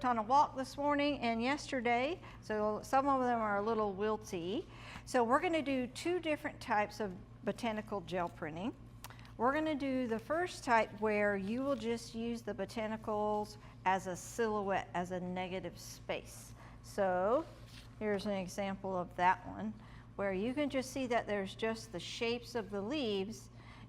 went on a walk this morning and yesterday, so some of them are a little wilty. So we're going to do two different types of botanical gel printing. We're going to do the first type where you will just use the botanicals as a silhouette, as a negative space. So here's an example of that one, where you can just see that there's just the shapes of the leaves,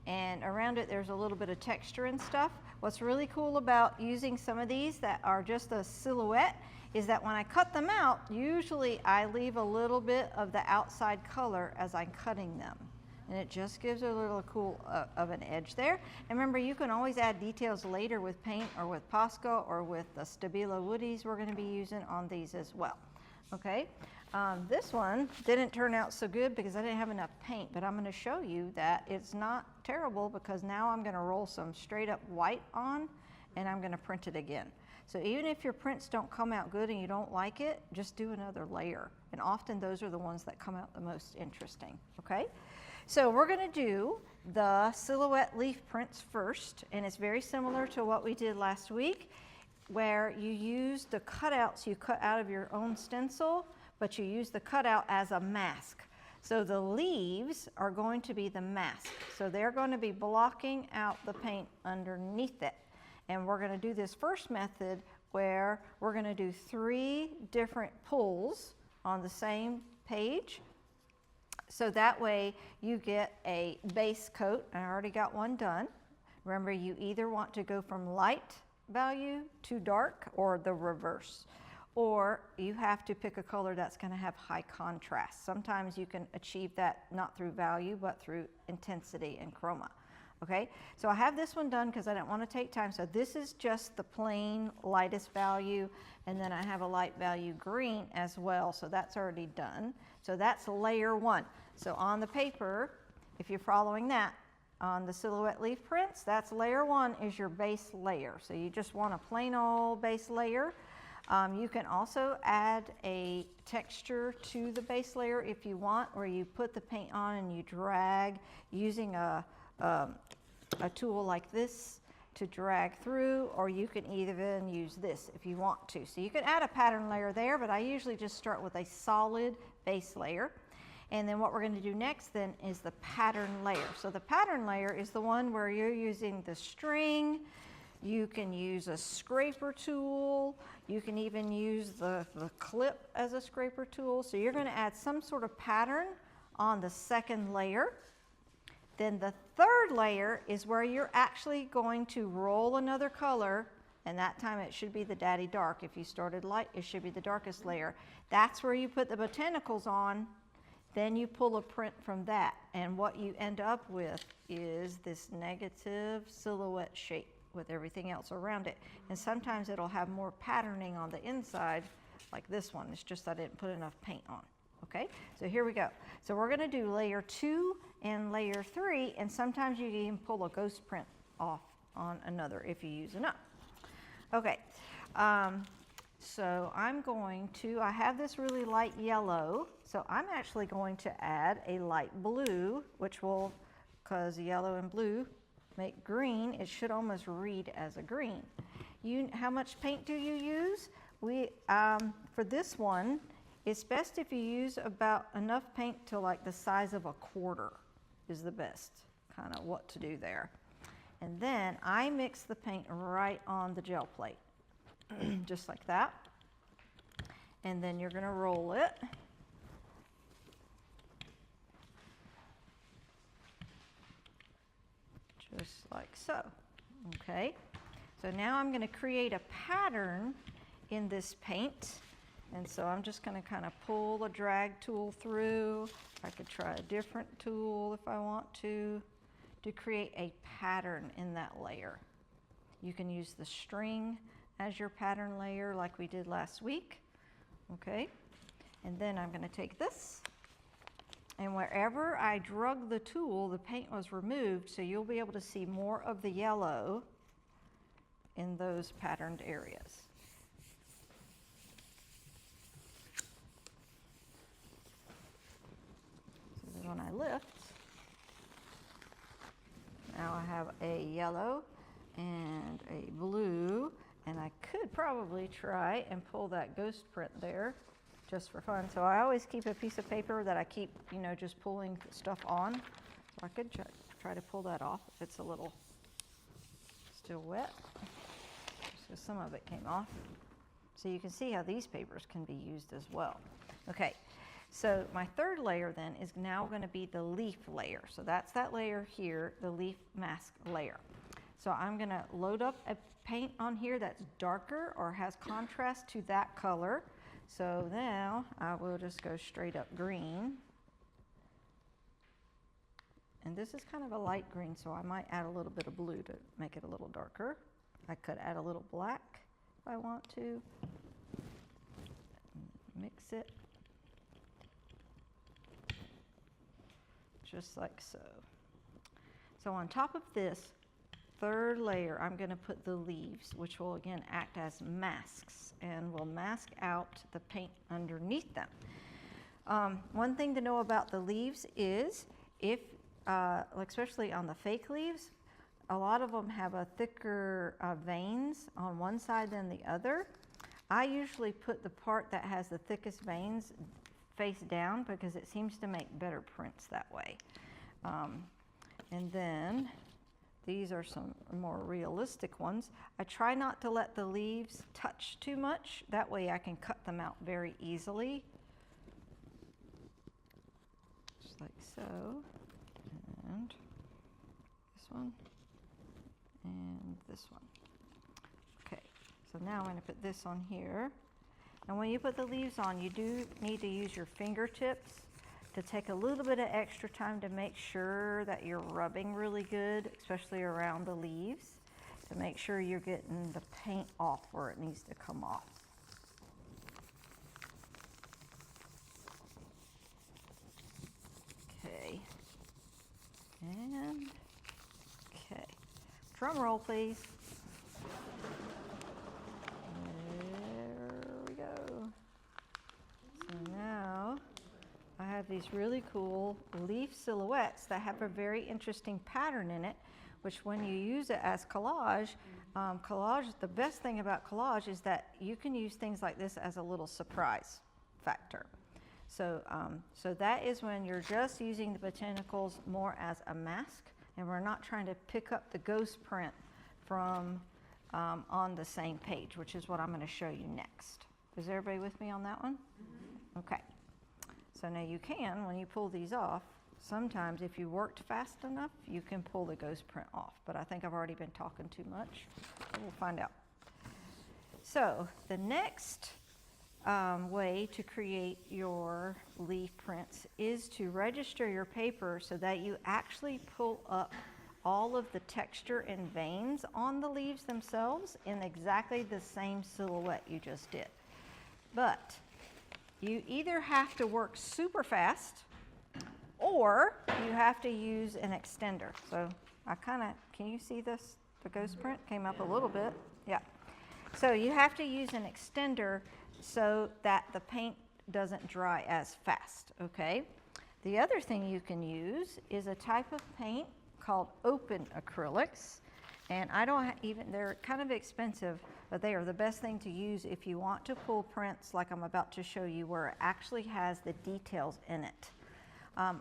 and around it there's a little bit of texture and stuff. What's really cool about using some of these that are just a silhouette is that when I cut them out, usually I leave a little bit of the outside color as I'm cutting them. And it just gives a little cool of an edge there. And remember, you can always add details later with paint or with Posca or with the Stabilo Woodies we're going to be using on these as well. Okay, this one didn't turn out so good because I didn't have enough paint, but I'm going to show you that it's not terrible because now I'm going to roll some straight up white on and I'm going to print it again. So even if your prints don't come out good and you don't like it, just do another layer. And often those are the ones that come out the most interesting. Okay, so we're going to do the silhouette leaf prints first, and it's very similar to what we did last week, where you use the cutouts you cut out of your own stencil, but you use the cutout as a mask. So the leaves are going to be the mask. So they're going to be blocking out the paint underneath it. And we're going to do this first method where we're going to do 3 different pulls on the same page. So that way you get a base coat. I already got one done. Remember, you either want to go from light value to dark or the reverse, or you have to pick a color that's going to have high contrast. Sometimes you can achieve that not through value but through intensity and chroma. Okay, so I have this one done because I didn't want to take time. So this is just the plain lightest value, and then I have a light value green as well, so that's already done. So that's layer 1. So on the paper, if you're following that, on the silhouette leaf prints, that's layer 1 is your base layer. So you just want a plain old base layer. You can also add a texture to the base layer if you want, where you put the paint on and you drag using a tool like this to drag through, or you can even use this if you want to. So you can add a pattern layer there, but I usually just start with a solid base layer. And then what we're going to do next then is the pattern layer. So the pattern layer is the one where you're using the string. You can use a scraper tool. You can even use the clip as a scraper tool. So you're going to add some sort of pattern on the second layer. Then the third layer is where you're actually going to roll another color, and that time it should be the daddy dark. If you started light, it should be the darkest layer. That's where you put the botanicals on. Then you pull a print from that, and what you end up with is this negative silhouette shape with everything else around it. And sometimes it'll have more patterning on the inside, like this one. It's just I didn't put enough paint on. Okay, so here we go. So we're going to do layer 2 and layer 3, and sometimes you can even pull a ghost print off on another if you use enough. Okay, so I'm going to, I have this really light yellow, so I'm actually going to add a light blue, which will, because yellow and blue make green, it should almost read as a green. How much paint do you use? For this one, it's best if you use about enough paint to like the size of a quarter is the best, kind of what to do there. And then I mix the paint right on the gel plate, just like that. And then you're going to roll it. Just like so. Okay, so now I'm going to create a pattern in this paint. And so I'm just going to kind of pull the drag tool through. I could try a different tool if I want to create a pattern in that layer. You can use the string as your pattern layer like we did last week. Okay, and then I'm going to take this, and wherever I drug the tool, the paint was removed, so you'll be able to see more of the yellow in those patterned areas. So then when I lift, now I have a yellow and a blue, and I could probably try and pull that ghost print there just for fun. So I always keep a piece of paper that I keep, you know, just pulling stuff on. So I could try to pull that off if it's a little still wet. So some of it came off. So you can see how these papers can be used as well. Okay, so my third layer then is now going to be the leaf layer. So that's that layer here, the leaf mask layer. So I'm going to load up a paint on here that's darker or has contrast to that color. So now I will just go straight up green. And this is kind of a light green, so I might add a little bit of blue to make it a little darker. I could add a little black if I want to. Mix it. Just like so. So on top of this third layer, I'm going to put the leaves, which will again act as masks and will mask out the paint underneath them. One thing to know about the leaves is if, especially on the fake leaves, a lot of them have a thicker veins on one side than the other. I usually put the part that has the thickest veins face down because it seems to make better prints that way. And then these are some more realistic ones. I try not to let the leaves touch too much. That way I can cut them out very easily. Just like so. And this one. And this one. Okay, so now I'm going to put this on here. And when you put the leaves on, you do need to use your fingertips to take a little bit of extra time to make sure that you're rubbing really good, especially around the leaves, to make sure you're getting the paint off where it needs to come off. Okay. And, okay. Drum roll, please. There we go. So now I have these really cool leaf silhouettes that have a very interesting pattern in it, which when you use it as collage, the best thing about collage is that you can use things like this as a little surprise factor. So, so that is when you're just using the botanicals more as a mask, and we're not trying to pick up the ghost print from on the same page, which is what I'm going to show you next. Is everybody with me on that one? Mm-hmm. Okay. So now you can, when you pull these off, sometimes if you worked fast enough, you can pull the ghost print off. But I think I've already been talking too much. So we'll find out. So the next way to create your leaf prints is to register your paper so that you actually pull up all of the texture and veins on the leaves themselves in exactly the same silhouette you just did. But you either have to work super fast or you have to use an extender. So I can you see this? The ghost print came up a little bit. Yeah. So you have to use an extender so that the paint doesn't dry as fast, okay? The other thing you can use is a type of paint called open acrylics. And I don't even, they're kind of expensive, but they are the best thing to use if you want to pull prints like I'm about to show you where it actually has the details in it.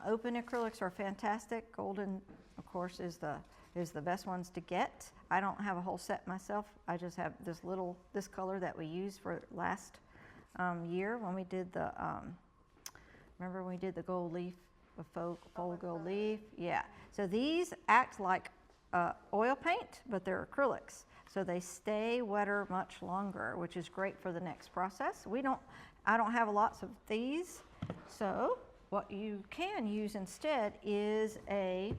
Open acrylics are fantastic. Golden, of course, is the best ones to get. I don't have a whole set myself. I just have this color that we used for last year when we did the, remember when we did the gold leaf, the faux gold leaf? Yeah. So these act like oil paint, but they're acrylics. So they stay wetter much longer, which is great for the next process. I don't have lots of these. So what you can use instead is a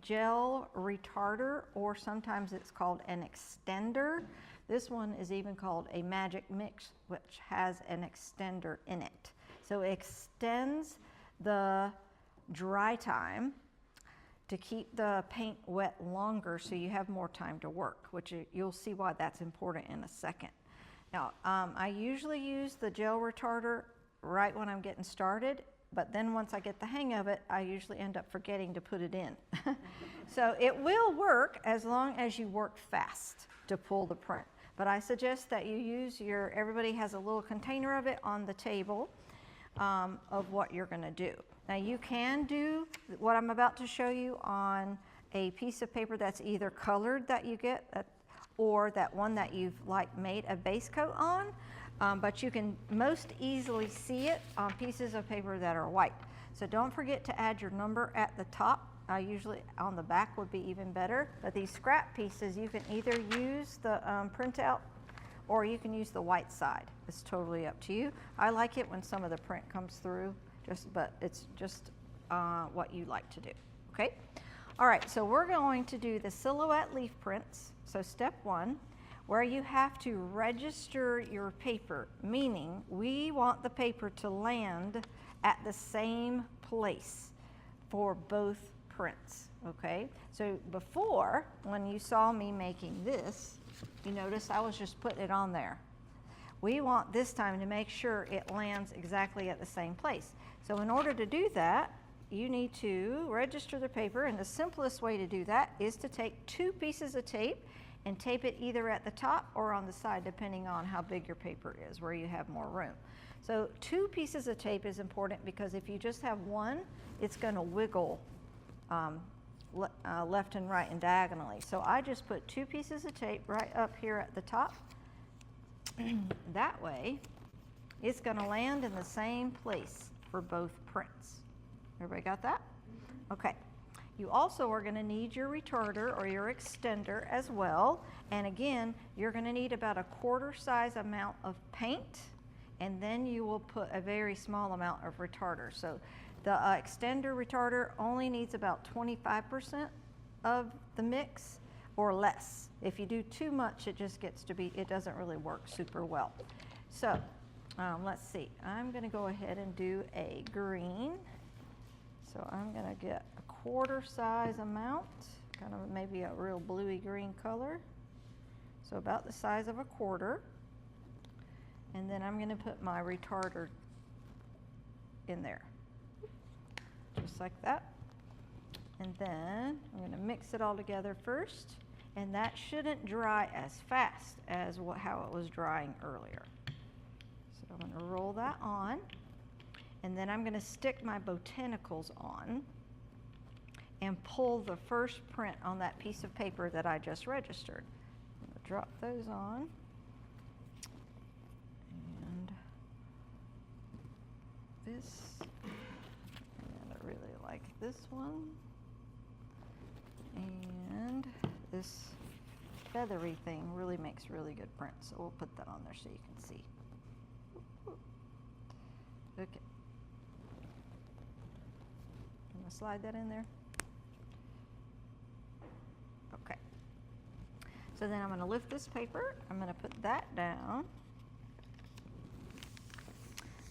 gel retarder, or sometimes it's called an extender. This one is even called a magic mix, which has an extender in it. So it extends the dry time to keep the paint wet longer so you have more time to work, which you'll see why that's important in a second. Now, I usually use the gel retarder right when I'm getting started, but then once I get the hang of it, I usually end up forgetting to put it in. So it will work as long as you work fast to pull the print. but I suggest that you use everybody has a little container of it on the table of what you're going to do. Now you can do what I'm about to show you on a piece of paper that's either colored that you get or that one that you've like made a base coat on, but you can most easily see it on pieces of paper that are white. So don't forget to add your number at the top. Usually on the back would be even better, but these scrap pieces you can either use the printout or you can use the white side. It's totally up to you. I like it when some of the print comes through, but it's just what you like to do, okay? All right, so we're going to do the silhouette leaf prints. So step one, where you have to register your paper, meaning we want the paper to land at the same place for both prints, okay? So before, when you saw me making this, you notice I was just putting it on there. We want this time to make sure it lands exactly at the same place. So in order to do that, you need to register the paper, and the simplest way to do that is to take 2 pieces of tape and tape it either at the top or on the side, depending on how big your paper is, where you have more room. So 2 pieces of tape is important because if you just have one, it's going to wiggle left and right and diagonally. So I just put 2 pieces of tape right up here at the top. That way, it's going to land in the same place for both prints. Everybody got that? Okay. You also are going to need your retarder or your extender as well. And again, you're going to need about a quarter size amount of paint, and then you will put a very small amount of retarder. So the extender retarder only needs about 25% of the mix or less. If you do too much, it just gets to be, it doesn't really work super well. So let's see, I'm going to go ahead and do a green. So I'm going to get a quarter size amount, kind of maybe a real bluey green color. So about the size of a quarter. And then I'm going to put my retarder in there, just like that. And then I'm going to mix it all together first, and that shouldn't dry as fast as how it was drying earlier. So I'm going to roll that on, and then I'm going to stick my botanicals on and pull the first print on that piece of paper that I just registered. I'm going to drop those on. This, and I really like this one, and this feathery thing really makes really good prints, so we'll put that on there so you can see. Okay, I'm gonna slide that in there. Okay, so then I'm going to lift this paper, I'm going to put that down.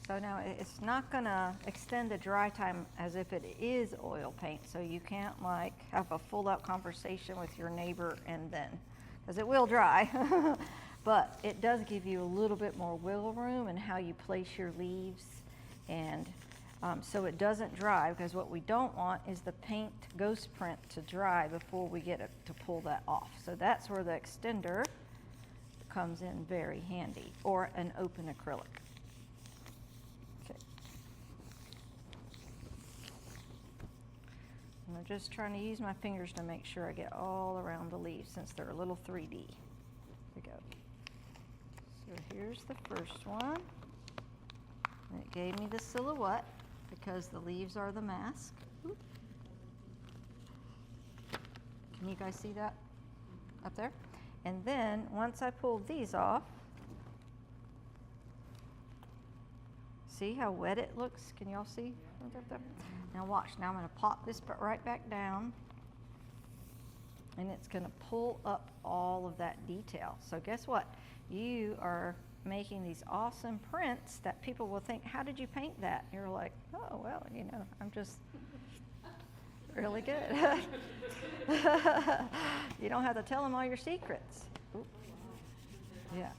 So now it's not going to extend the dry time as if it is oil paint, so you can't like have a full out conversation with your neighbor and then, because it will dry, but it does give you a little bit more wiggle room in how you place your leaves, and so it doesn't dry, because what we don't want is the paint ghost print to dry before we get it to pull that off. So that's where the extender comes in very handy, or an open acrylic. I'm just trying to use my fingers to make sure I get all around the leaves since they're a little 3D. Here we go. So here's the first one. And it gave me the silhouette because the leaves are the mask. Oop. Can you guys see that up there? And then once I pull these off, see how wet it looks? Can y'all see? Now watch, now I'm going to pop this right back down, and it's going to pull up all of that detail. So guess what? You are making these awesome prints that people will think, how did you paint that? You're like, oh, well, you know, I'm just really good. You don't have to tell them all your secrets. Oop. Yeah.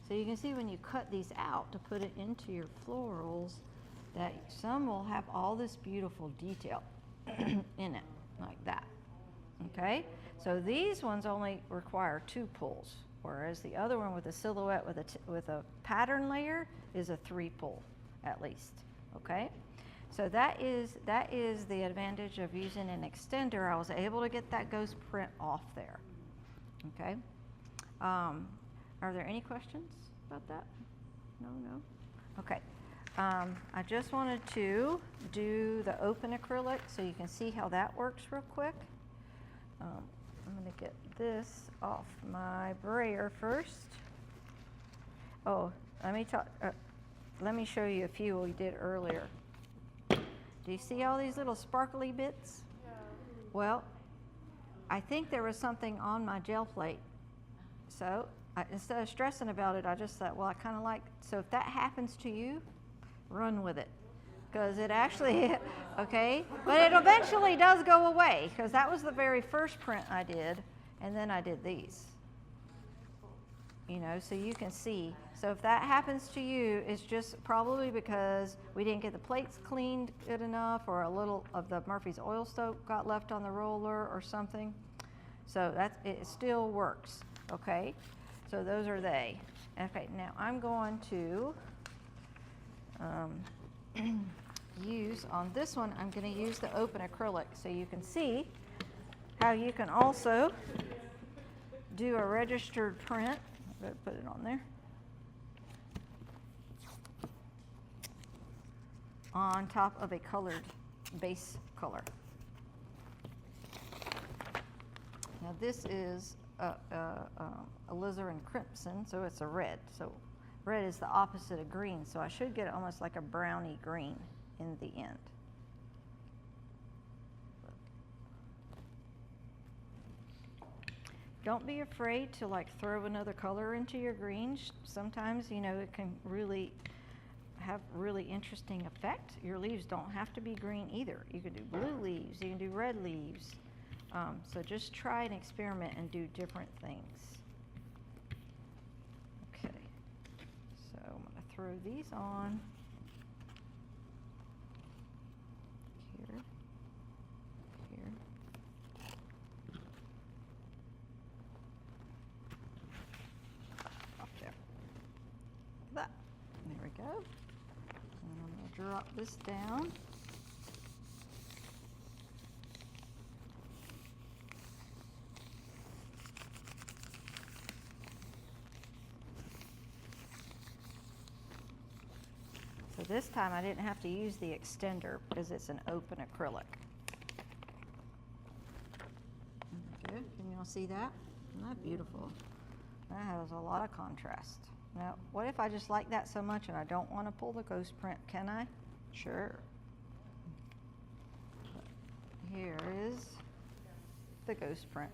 So you can see when you cut these out to put it into your florals, that some will have all this beautiful detail in it, like that. Okay, so these ones only require 2 pulls, whereas the other one with a silhouette with a pattern layer is a 3 pull at least. Okay, so that is the advantage of using an extender. I was able to get that ghost print off there. Okay, are there any questions about that? No. Okay. I just wanted to do the open acrylic so you can see how that works real quick. I'm going to get this off my brayer first. Oh, let me show you a few we did earlier. Do you see all these little sparkly bits? Yeah. Well, I think there was something on my gel plate. So instead of stressing about it, I just thought, well, I kind of like, so if that happens to you, run with it, because it actually, okay, but it eventually does go away, because that was the very first print I did, and then I did these, you know, so you can see. So if that happens to you, it's just probably because we didn't get the plates cleaned good enough, or a little of the Murphy's oil soap got left on the roller or something. So it still works, okay? So those are they. Okay, now I'm going to use, on this one, I'm going to use the open acrylic so you can see how you can also do a registered print. I'm going to put it on there. On top of a colored base color. Now this is alizarin crimson, so it's a red. So red is the opposite of green, so I should get almost like a browny green in the end. Don't be afraid to like throw another color into your greens. Sometimes, you know, it can really have really interesting effect. Your leaves don't have to be green either. You can do blue leaves, you can do red leaves. So just try and experiment and do different things. Okay, so I'm going to throw these on here, here. Up there. That. There we go. And I'm going to drop this down. So this time I didn't have to use the extender because it's an open acrylic. Good. Can you all see that? Isn't that beautiful? That has a lot of contrast. Now, what if I just like that so much and I don't want to pull the ghost print? Can I? Sure. Here is the ghost print.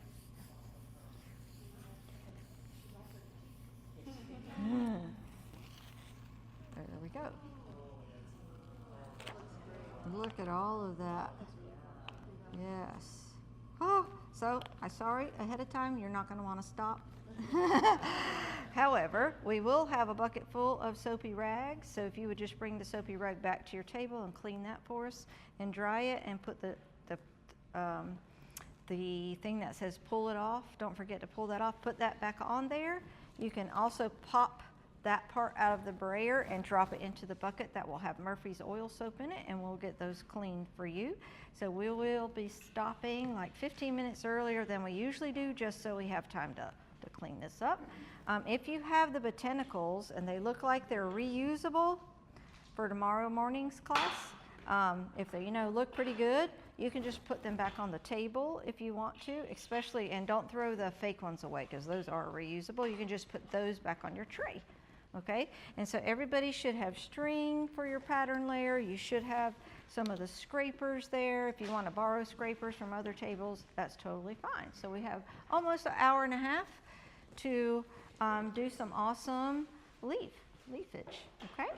There we go. Look at all of that. Yes. Oh, so I'm sorry ahead of time, you're not going to want to stop. However, we will have a bucket full of soapy rags, so if you would just bring the soapy rag back to your table and clean that for us and dry it and put the thing that says pull it off, don't forget to pull that off, put that back on there. You can also pop that part out of the brayer and drop it into the bucket that will have Murphy's oil soap in it, and we'll get those cleaned for you. So we will be stopping like 15 minutes earlier than we usually do, just so we have time to clean this up. If you have the botanicals and they look like they're reusable for tomorrow morning's class, if they look pretty good, you can just put them back on the table if you want to, especially, and don't throw the fake ones away because those are reusable. You can just put those back on your tray. Okay, and so everybody should have string for your pattern layer. You should have some of the scrapers there. If you want to borrow scrapers from other tables, that's totally fine. So we have almost an hour and a half to do some awesome leafage, okay?